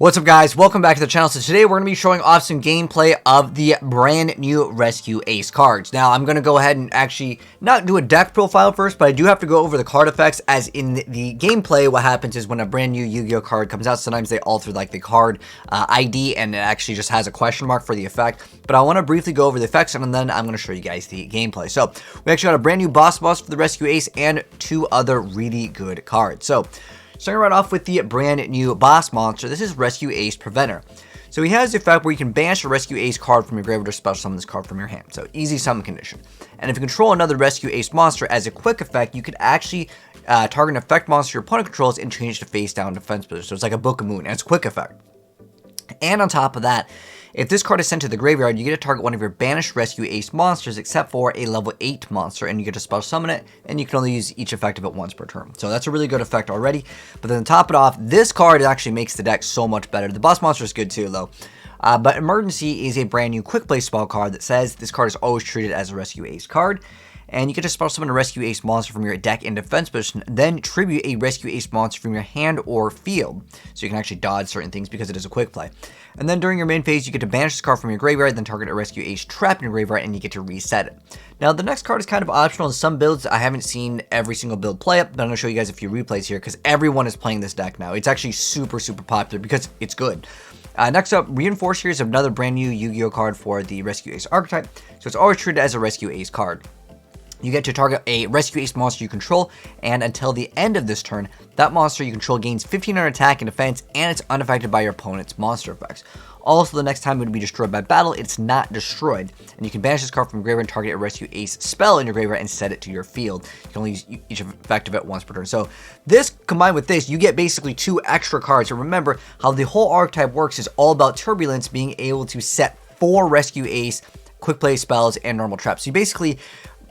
What's up, guys? Welcome back to the channel. So today we're going to be showing off some gameplay of the brand new Rescue Ace cards. Now I'm going to go ahead and actually not do a deck profile first, but I do have to go over the card effects, as in the gameplay what happens is when a brand new Yu-Gi-Oh card comes out, sometimes they alter like the card ID and it actually just has a question mark for the effect. But I want to briefly go over the effects and then I'm going to show you guys the gameplay. So we actually got a brand new boss for the Rescue Ace and two other really good cards. So starting right off with the brand new boss monster, this is Rescue Ace Preventer. So he has the effect where you can banish a Rescue Ace card from your graveyard or special summon this card from your hand. So easy summon condition. And if you control another Rescue Ace monster as a quick effect, you could actually target an effect monster your opponent controls and change to face down defense position. So it's like a Book of Moon, and it's a quick effect. And on top of that, if this card is sent to the graveyard, you get to target one of your banished Rescue Ace monsters except for a level 8 monster, and you get to special summon it, and you can only use each effect of it once per turn. So that's a really good effect already. But then to top it off, this card actually makes the deck so much better. The boss monster is good too, though. But Emergency is a brand new quick play spell card that says this card is always treated as a Rescue Ace card. And you get to special summon a Rescue Ace monster from your deck in defense position, then tribute a Rescue Ace monster from your hand or field. So you can actually dodge certain things because it is a quick play. And then during your main phase, you get to banish this card from your graveyard, then target a Rescue Ace trap in your graveyard, and you get to reset it. Now, the next card is kind of optional in some builds. I haven't seen every single build play it, but I'm going to show you guys a few replays here because everyone is playing this deck now. It's actually super popular because it's good. Next up, Reinforce here is another brand new Yu-Gi-Oh card for the Rescue Ace archetype. So it's always treated as a Rescue Ace card. You get to target a Rescue Ace monster you control, and until the end of this turn, that monster you control gains 1500 attack and defense, and it's unaffected by your opponent's monster effects. Also, the next time it would be destroyed by battle, it's not destroyed, and you can banish this card from your graveyard and target a Rescue Ace spell in your graveyard and set it to your field. You can only use each effect of it once per turn. So this, combined with this, you get basically 2 extra cards. So remember, how the whole archetype works is all about Turbulence being able to set 4 Rescue Ace quick play spells and normal traps. So you basically,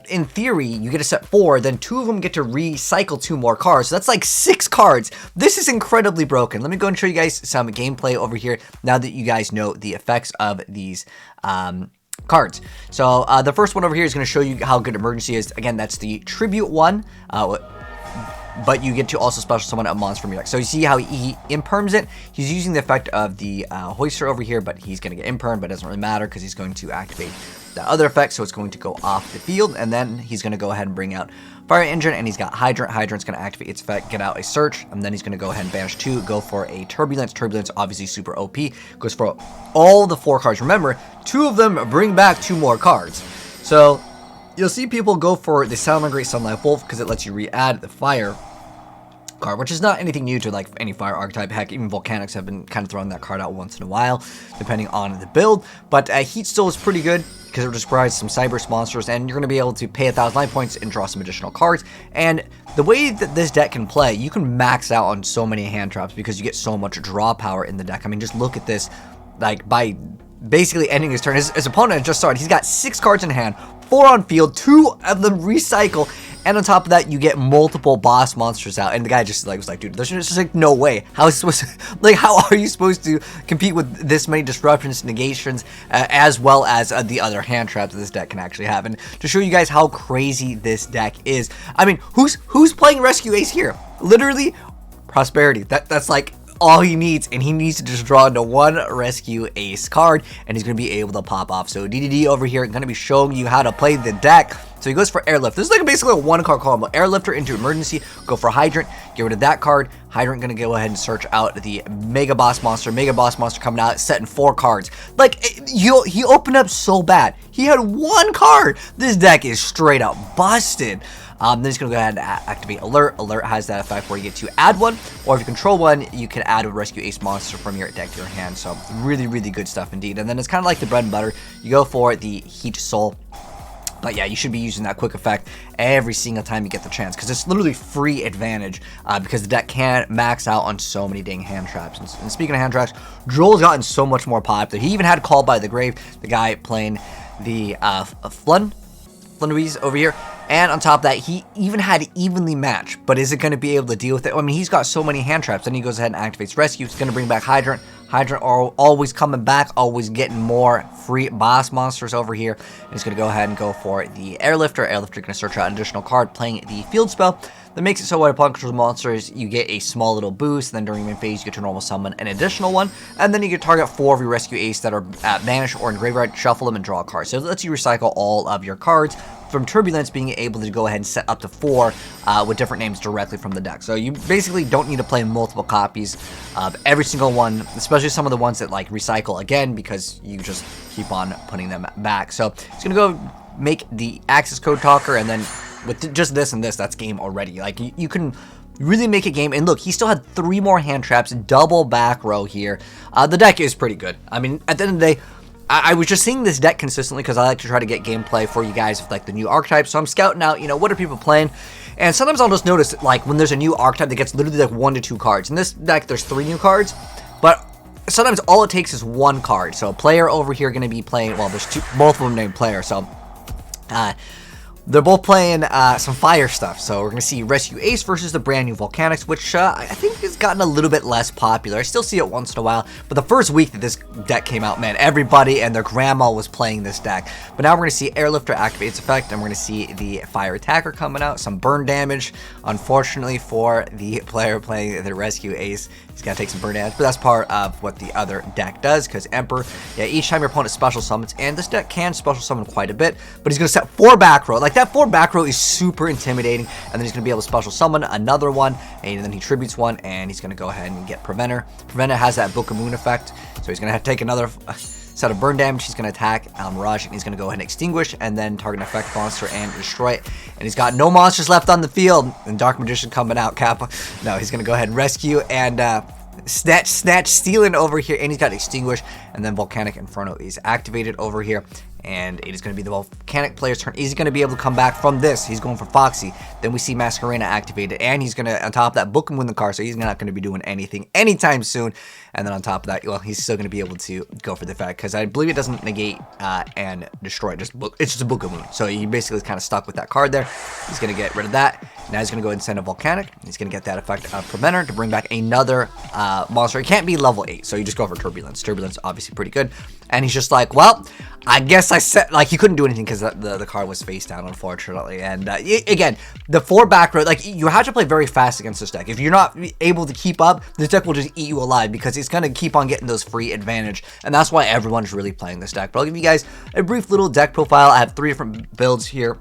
in theory, you get to set 4, then 2 of them get to recycle 2 more cards. So that's like 6 cards. This is incredibly broken. Let me go and show you guys some gameplay over here now that you guys know the effects of these cards. So the first one over here is going to show you how good Emergency is. Again, that's the Tribute one. But you get to also special summon a monster from your deck. So you see how he imperms it. He's using the effect of the Hoister over here, but he's going to get impermed, but it doesn't really matter because he's going to activate the other effect, so it's going to go off the field, and then he's going to go ahead and bring out Fire Engine, and he's got Hydrant. Hydrant's going to activate its effect, get out a Search, and then he's going to go ahead and banish 2, go for a Turbulence. Turbulence, obviously super OP, goes for all the 4 cards. Remember, 2 of them bring back 2 more cards. So you'll see people go for the Salamangreat Sunlight Wolf because it lets you re-add the Fire card, which is not anything new to like any fire archetype. Heck, even Volcanics have been kind of throwing that card out once in a while, depending on the build. But Heat still is pretty good because it just provides some Cyberse monsters, and you're going to be able to pay 1,000 life points and draw some additional cards. And the way that this deck can play, you can max out on so many hand traps because you get so much draw power in the deck. I mean, just look at this. Like, by basically ending his turn, his opponent just started. He's got 6 cards in hand, 4 on field, 2 of them recycle. And on top of that, you get multiple boss monsters out. And the guy just like was like, dude, there's just like no way. How is supposed to, like, how are you supposed to compete with this many disruptions, negations, as well as the other hand traps that this deck can actually have? And to show you guys how crazy this deck is, I mean, who's playing Rescue Ace here? Literally, Prosperity. That's like all he needs, and he needs to just draw into 1 Rescue Ace card, and he's going to be able to pop off. So DDD over here going to be showing you how to play the deck. So he goes for Airlift. This is like basically a 1-card combo. Airlifter into Emergency, go for Hydrant, get rid of that card. Hydrant going to go ahead and search out the Mega Boss Monster. Mega Boss Monster coming out, setting 4 cards. Like, he opened up so bad. He had 1 card. This deck is straight up busted. Then he's going to go ahead and activate Alert. Alert has that effect where you get to add 1, or if you control 1, you can add a Rescue Ace monster from your deck to your hand. So really good stuff indeed. And then it's kind of like the bread and butter. You go for the Heat Soul. But yeah, you should be using that quick effect every single time you get the chance, because it's literally free advantage, because the deck can't max out on so many dang hand traps. And speaking of hand traps, Droll's gotten so much more popular. He even had Called by the Grave, the guy playing the Flunwies over here. And on top of that, he even had evenly matched, but is it going to be able to deal with it? I mean, he's got so many hand traps. Then he goes ahead and activates Rescue. It's going to bring back Hydrant. Hydrant are always coming back, always getting more free boss monsters over here. And he's going to go ahead and go for the Airlifter. Airlifter going to search out an additional card, playing the field spell. That makes it so when opponent controls monsters, you get a small little boost. Then during main phase, you get to normal summon an additional one. And then you can target 4 of your Rescue Ace that are at Vanish or in Graveyard, shuffle them, and draw a card. So it lets you recycle all of your cards, from Turbulence being able to go ahead and set up to 4 with different names directly from the deck. So you basically don't need to play multiple copies of every single one, especially some of the ones that like recycle again, because you just keep on putting them back. So it's going to go make the access code talker, and then with just this and this, that's game already. Like you can really make a game. And look, he still had 3 more hand traps, double back row here. The deck is pretty good. I mean, at the end of the day, I was just seeing this deck consistently because I like to try to get gameplay for you guys with like the new archetypes. So I'm scouting out, you know, what are people playing? And sometimes I'll just notice like when there's a new archetype that gets literally like 1 to 2 cards. In this deck, there's 3 new cards, but sometimes all it takes is 1 card. So a player over here going to be playing, well, there's both of them named player. So they're both playing some fire stuff. So we're going to see Rescue Ace versus the brand new Volcanics, which I think has gotten a little bit less popular. I still see it once in a while, but the first week that this deck came out, man, everybody and their grandma was playing this deck. But now we're going to see Airlifter activate its effect, and we're going to see the Fire Attacker coming out, some burn damage. Unfortunately for the player playing the Rescue Ace, he's going to take some burn damage, but that's part of what the other deck does, because Emperor, yeah, each time your opponent special summons, and this deck can special summon quite a bit, but he's going to set 4 back row. Like, that 4 back row is super intimidating, and then he's going to be able to special summon another one, and then he tributes one, and he's going to go ahead and get Preventer. Preventer has that Book of Moon effect, so he's going to have to take another set of burn damage. He's going to attack Mirage, and he's going to go ahead and extinguish, and then target an effect monster and destroy it. And he's got no monsters left on the field, and Dark Magician coming out, Kappa. No, he's going to go ahead and rescue, and snatch stealing over here, and he's got extinguish, and then Volcanic Inferno is activated over here, and it is going to be the Volcanic player's turn. He's going to be able to come back from this. He's going for Foxy. Then we see Masquerena activated, and he's going to, on top of that, book him with the car, so he's not going to be doing anything anytime soon. And then on top of that, well, he's still going to be able to go for the effect, because I believe it doesn't negate and destroy. It's just a Book of Moon, so he basically is kind of stuck with that card there. He's going to get rid of that. Now he's going to go ahead and send a Volcanic. He's going to get that effect of Preventer to bring back another monster. It can't be level 8, so you just go for Turbulence. Turbulence, obviously pretty good. And he's just like, well, I guess I set, like, he couldn't do anything because the card was face down, unfortunately. And again, the 4 back row, like, you have to play very fast against this deck. If you're not able to keep up, this deck will just eat you alive, because it's going to keep on getting those free advantage. And that's why everyone's really playing this deck. But I'll give you guys a brief little deck profile. I have 3 different builds here.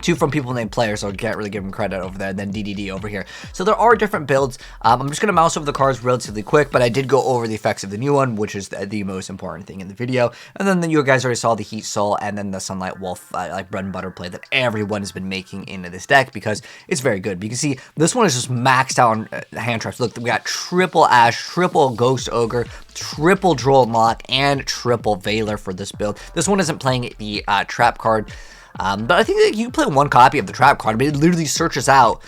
2 from people named players, so I can't really give them credit over there, and then DDD over here. So there are different builds. I'm just going to mouse over the cards relatively quick, but I did go over the effects of the new one, which is the most important thing in the video. And then you guys already saw the Heat Soul, and then the Sunlight Wolf, like bread and butter play that everyone has been making into this deck, because it's very good. But you can see this one is just maxed out on hand traps. Look, we got triple Ash, triple Ghost Ogre, triple Droll Lock, and triple Veiler for this build. This one isn't playing the trap card. But I think that you play 1 copy of the trap card, but it literally searches out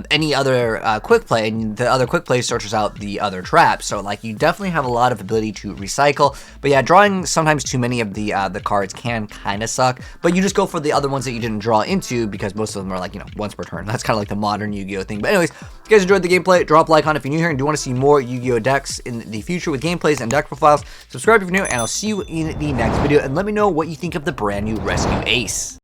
any other quick play, and the other quick play searches out the other trap. So like, you definitely have a lot of ability to recycle. But yeah, drawing sometimes too many of the cards can kind of suck. But you just go for the other ones that you didn't draw into, because most of them are like, you know, once per turn. That's kind of like the modern Yu-Gi-Oh thing. But anyways, if you guys enjoyed the gameplay, drop a like on it if you're new here and do want to see more Yu-Gi-Oh decks in the future with gameplays and deck profiles. Subscribe if you're new, and I'll see you in the next video. And let me know what you think of the brand new Rescue Ace.